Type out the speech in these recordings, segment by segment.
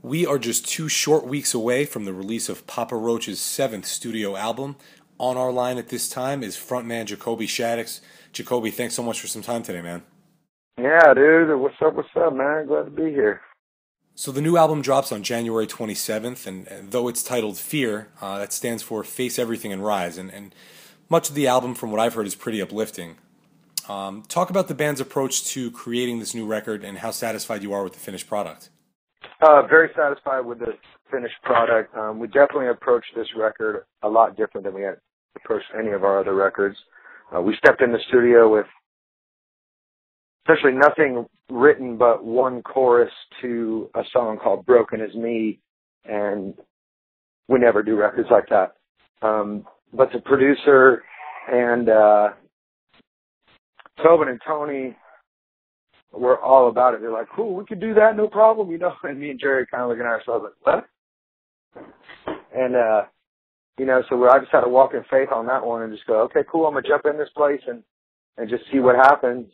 We are just 2 short weeks away from the release of Papa Roach's 7th studio album. On our line at this time is Frontman Jacoby Shaddix. Jacoby, thanks so much for some time today, man. Yeah, dude. What's up, man? Glad to be here. So the new album drops on January 27th, and though it's titled Fear, that stands for Face Everything and Rise, and much of the album, from what I've heard, is pretty uplifting. Talk about the band's approach to creating this new record and how satisfied you are with the finished product. Very satisfied with the finished product. We definitely approached this record a lot different than we had approached any of our other records. We stepped in the studio with essentially nothing written but one chorus to a song called Broken Is Me, and we never do records like that. But the producer and Tobin and Tony were all about it. They're like, cool, we could do that, no problem, you know. And me and Jerry kind of looking at ourselves like, what? And, so I just had to walk in faith on that one and just go, okay, cool, I'm going to jump in this place and just see what happens.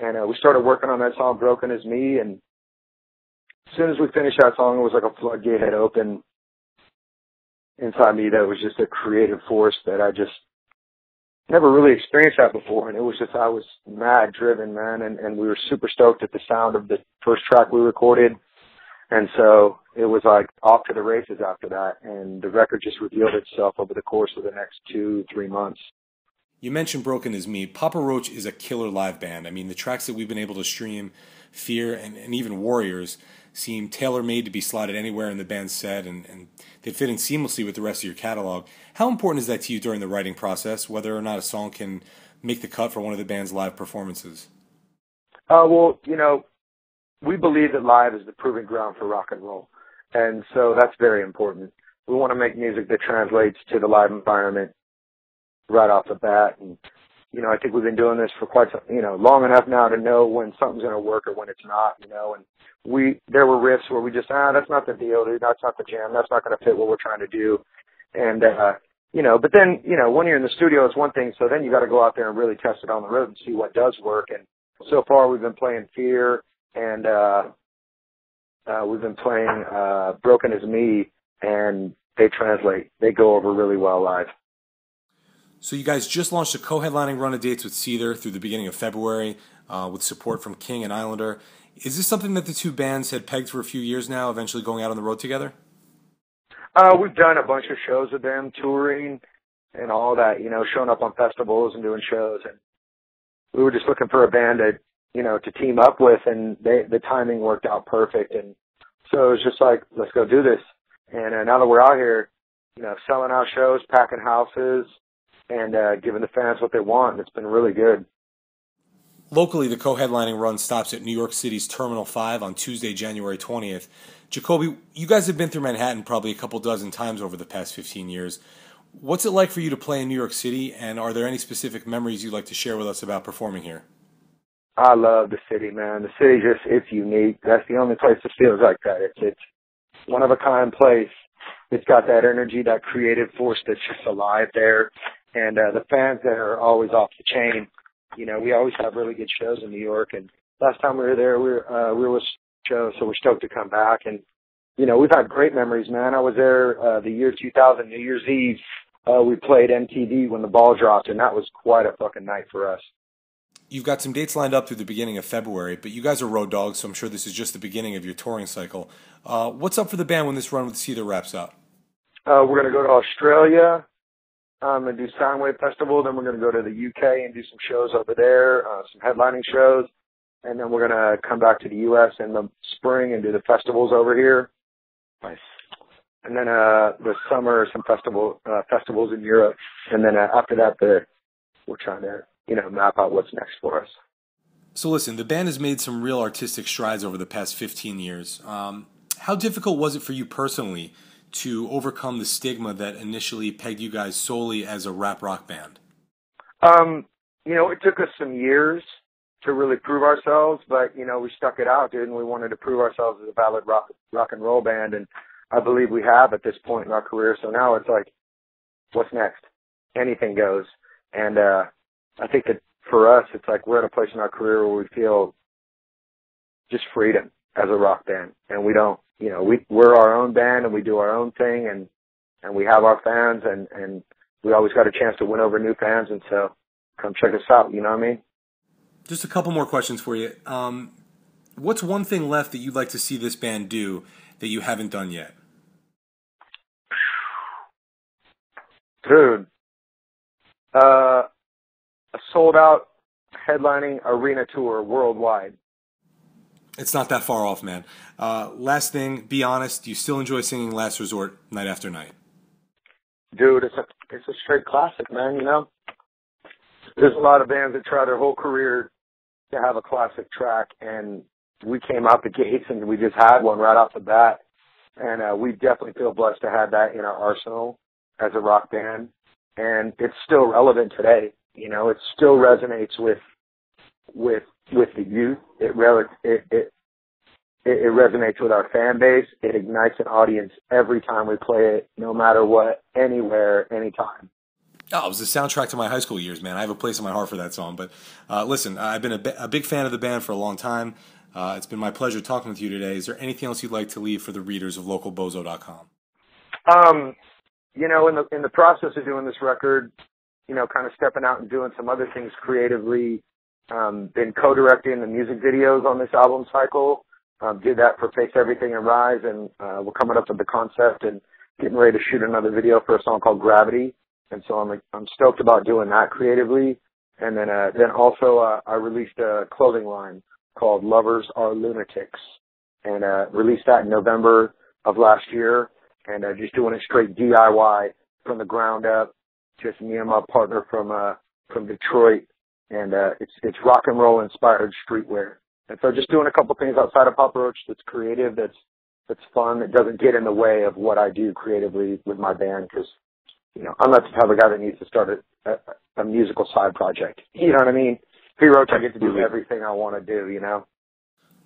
And we started working on that song, Broken Is Me, and as soon as we finished that song, it was like a floodgate had opened inside me that was just a creative force that I just never really experienced that before. And it was just, I was mad driven, man, and we were super stoked at the sound of the first track we recorded. And so it was like off to the races after that, and the record just revealed itself over the course of the next 2-3 months. You mentioned Broken Is Me. Papa Roach is a killer live band. I mean, the tracks that we've been able to stream, Fear and even Warriors, seem tailor-made to be slotted anywhere in the band's set, and they fit in seamlessly with the rest of your catalog. How important is that to you during the writing process, whether or not a song can make the cut for one of the band's live performances? Well, we believe that live is the proving ground for rock and roll, and so that's very important. We want to make music that translates to the live environment right off the bat. And, I think we've been doing this for quite some, long enough now to know when something's going to work or when it's not, and there were riffs where we just, that's not the deal, dude, that's not the jam, that's not going to fit what we're trying to do. And, but then, when you're in the studio, it's one thing, so then you got to go out there and really test it on the road and see what does work. And so far we've been playing Fear and, we've been playing, Broken Is Me, and they translate, they go over really well live. So you guys just launched a co-headlining run of dates with Seether through the beginning of February, with support from King and Islander. Is this something that the two bands had pegged for a few years now, eventually going out on the road together? We've done a bunch of shows with them, touring and all that, showing up on festivals and doing shows. And we were just looking for a band to team up with, and the timing worked out perfect. And so it was just like, let's go do this. And now that we're out here, selling out shows, packing houses, and giving the fans what they want, it's been really good. Locally, the co-headlining run stops at New York City's Terminal 5 on Tuesday, January 20th. Jacoby, you guys have been through Manhattan probably a couple dozen times over the past 15 years. What's it like for you to play in New York City, and are there any specific memories you'd like to share with us about performing here? I love the city, man. The city it's unique. That's the only place that feels like that. It's one of a kind place. It's got that energy, that creative force that's just alive there. And the fans there are always off the chain. We always have really good shows in New York. And last time we were there, we were with shows, so we're stoked to come back. And, we've had great memories, man. I was there the year 2000, New Year's Eve. We played MTV when the ball dropped, and that was quite a fucking night for us. You've got some dates lined up through the beginning of February, but you guys are road dogs, so I'm sure this is just the beginning of your touring cycle. What's up for the band when this run with Seether wraps up? We're going to go to Australia. And do Soundwave Festival. Then we're going to go to the UK and do some shows over there, some headlining shows. And then we're going to come back to the US in the spring and do the festivals over here. Nice. And then the summer, some festivals in Europe. And then after that, we're trying to, map out what's next for us. So listen, the band has made some real artistic strides over the past 15 years. How difficult was it for you personally to overcome the stigma that initially pegged you guys solely as a rap rock band? It took us some years to really prove ourselves, but, we stuck it out, dude, and we wanted to prove ourselves as a valid rock and roll band, and I believe we have at this point in our career. So now it's like, what's next? Anything goes. And I think that for us, it's like we're at a place in our career where we feel just freedom as a rock band, and we don't you know, we're our own band and we do our own thing, and we have our fans, and we always got a chance to win over new fans, and so come check us out, you know what I mean? Just a couple more questions for you. What's one thing left that you'd like to see this band do that you haven't done yet? Dude, a sold-out headlining arena tour worldwide. It's not that far off, man. Last thing, be honest, do you still enjoy singing Last Resort night after night? Dude, it's a straight classic, man, you know? There's a lot of bands that try their whole career to have a classic track, and we came out the gates and we just had one right off the bat. And we definitely feel blessed to have that in our arsenal as a rock band. And it's still relevant today. You know, it still resonates with the youth. It resonates with our fan base. It ignites an audience every time we play it, no matter what, anywhere, anytime. Oh, it was the soundtrack to my high school years, man. I have a place in my heart for that song. But listen, I've been a big fan of the band for a long time. It's been my pleasure talking with you today. Is there anything else you'd like to leave for the readers of localbozo.com? You know, in the process of doing this record, you know, kind of stepping out and doing some other things creatively, been co-directing the music videos on this album cycle. Did that for Face Everything and Rise, and we're coming up with the concept and getting ready to shoot another video for a song called Gravity. And so I'm stoked about doing that creatively. And then also I released a clothing line called Lovers Are Lunatics, and released that in November of last year. And just doing it straight DIY from the ground up, just me and my partner from Detroit. And it's rock and roll inspired streetwear. And so just doing a couple things outside of Papa Roach that's creative, that's fun, that doesn't get in the way of what I do creatively with my band, because, you know, I'm not the type of guy that needs to start a musical side project. You know what I mean? Roach, I get to do everything I want to do, you know?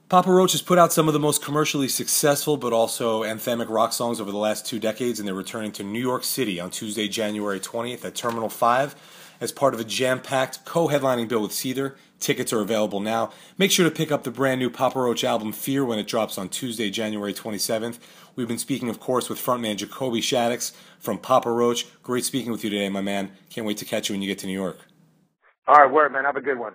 Papa Roach has put out some of the most commercially successful but also anthemic rock songs over the last 2 decades, and they're returning to New York City on Tuesday, January 20th at Terminal 5 as part of a jam-packed co-headlining bill with Seether. Tickets are available now. Make sure to pick up the brand new Papa Roach album, Fear, when it drops on Tuesday, January 27th. We've been speaking, of course, with frontman Jacoby Shaddix from Papa Roach. Great speaking with you today, my man. Can't wait to catch you when you get to New York. All right, word, man. Have a good one.